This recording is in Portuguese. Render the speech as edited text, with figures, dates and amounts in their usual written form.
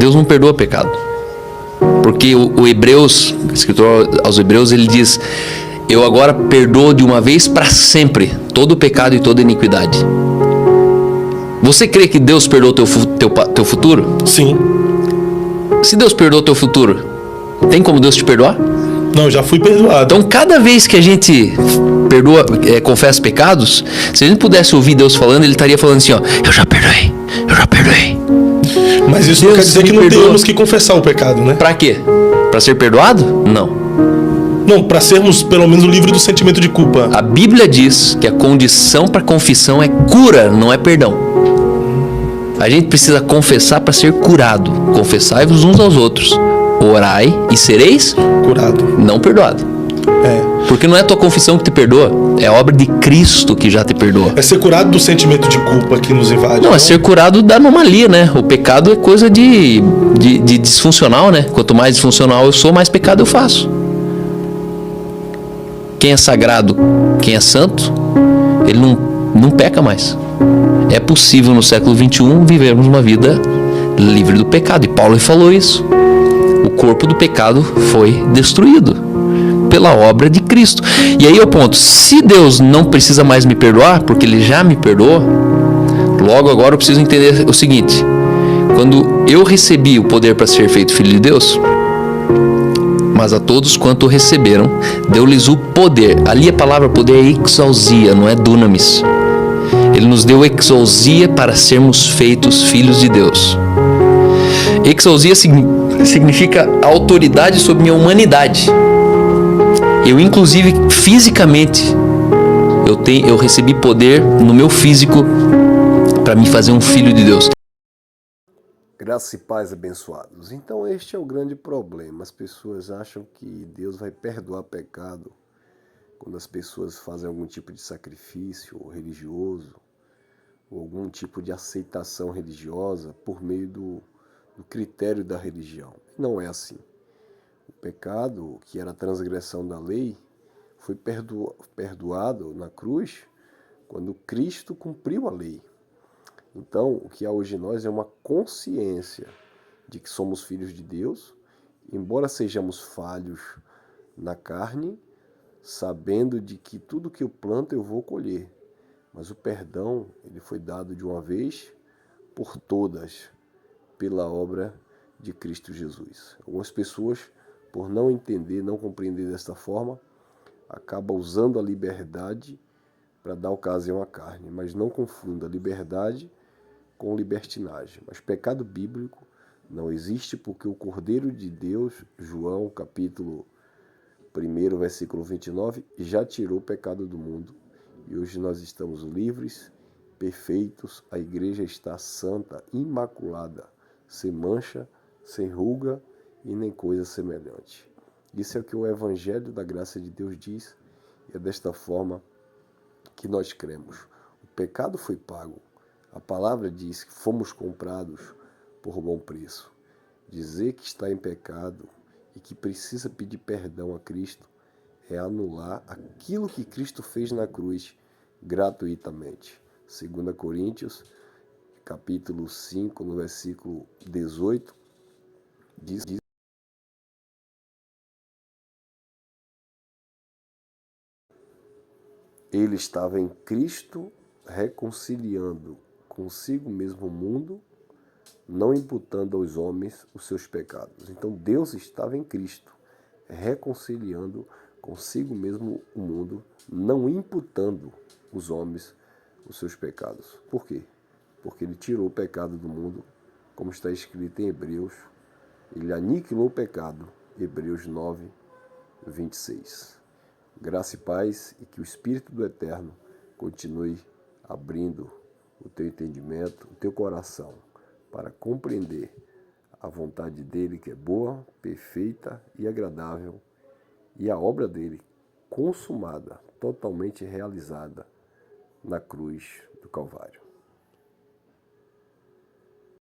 Deus não perdoa pecado. Porque o Hebreus, o escritor aos Hebreus, ele diz: eu agora perdoo de uma vez para sempre todo o pecado e toda iniquidade. Você crê que Deus perdoou teu futuro? Sim. Se Deus perdoou teu futuro, tem como Deus te perdoar? Não, já fui perdoado. Então, cada vez que a gente perdoa, confessa pecados, se a gente pudesse ouvir Deus falando, ele estaria falando assim, ó: eu já perdoei, eu já perdoei. Mas isso Deus não quer dizer que não tenhamos que confessar o pecado, né? Pra quê? Pra ser perdoado? Não. Não, para sermos pelo menos livres do sentimento de culpa. A Bíblia diz que a condição para confissão é cura, não é perdão. A gente precisa confessar para ser curado. Confessai-vos uns aos outros. Orai e sereis curado, não perdoado. Porque não é a tua confissão que te perdoa, é a obra de Cristo que já te perdoa. É ser curado do sentimento de culpa que nos invade. Não, é ser curado da anomalia, né? O pecado é coisa de disfuncional, né? Quanto mais disfuncional eu sou, mais pecado eu faço. Quem é sagrado, quem é santo, ele não peca mais. É possível no século XXI vivermos uma vida livre do pecado. E Paulo falou isso. O corpo do pecado foi destruído pela obra de Cristo. E aí é o ponto: se Deus não precisa mais me perdoar, porque Ele já me perdoou, logo agora eu preciso entender o seguinte: quando eu recebi o poder para ser feito filho de Deus, mas a todos quanto receberam, deu-lhes o poder. Ali a palavra poder é exousia, não é dunamis. Ele nos deu exousia para sermos feitos filhos de Deus. Exousia significa autoridade sobre minha humanidade. Eu, inclusive, fisicamente, eu recebi poder no meu físico para me fazer um filho de Deus. Graça e paz, abençoados. Então este é o grande problema. As pessoas acham que Deus vai perdoar pecado quando as pessoas fazem algum tipo de sacrifício religioso ou algum tipo de aceitação religiosa por meio do critério da religião. Não é assim. O pecado, que era a transgressão da lei, foi perdoado na cruz quando Cristo cumpriu a lei. Então, o que há hoje em nós é uma consciência de que somos filhos de Deus, embora sejamos falhos na carne, sabendo de que tudo que eu planto eu vou colher. Mas o perdão, ele foi dado de uma vez por todas, pela obra de Cristo Jesus. Algumas pessoas, por não entender, não compreender desta forma, acabam usando a liberdade para dar ocasião à carne. Mas não confunda liberdade com libertinagem. Mas pecado bíblico não existe, porque o Cordeiro de Deus, João capítulo 1, versículo 29, já tirou o pecado do mundo. E hoje nós estamos livres, perfeitos, a igreja está santa, imaculada, sem mancha, sem ruga e nem coisa semelhante. Isso é o que o Evangelho da Graça de Deus diz, e é desta forma que nós cremos. O pecado foi pago. A palavra diz que fomos comprados por bom preço. Dizer que está em pecado e que precisa pedir perdão a Cristo é anular aquilo que Cristo fez na cruz gratuitamente. 2 Coríntios, capítulo 5, no versículo 18, diz: ele estava em Cristo reconciliando consigo mesmo o mundo, não imputando aos homens os seus pecados. Então Deus estava em Cristo reconciliando consigo mesmo o mundo, não imputando os homens os seus pecados. Por quê? Porque ele tirou o pecado do mundo, como está escrito em Hebreus, ele aniquilou o pecado, Hebreus 9, 26. Graça e paz, e que o Espírito do Eterno continue abrindo o teu entendimento, o teu coração, para compreender a vontade dele, que é boa, perfeita e agradável, e a obra dele consumada, totalmente realizada na cruz do Calvário.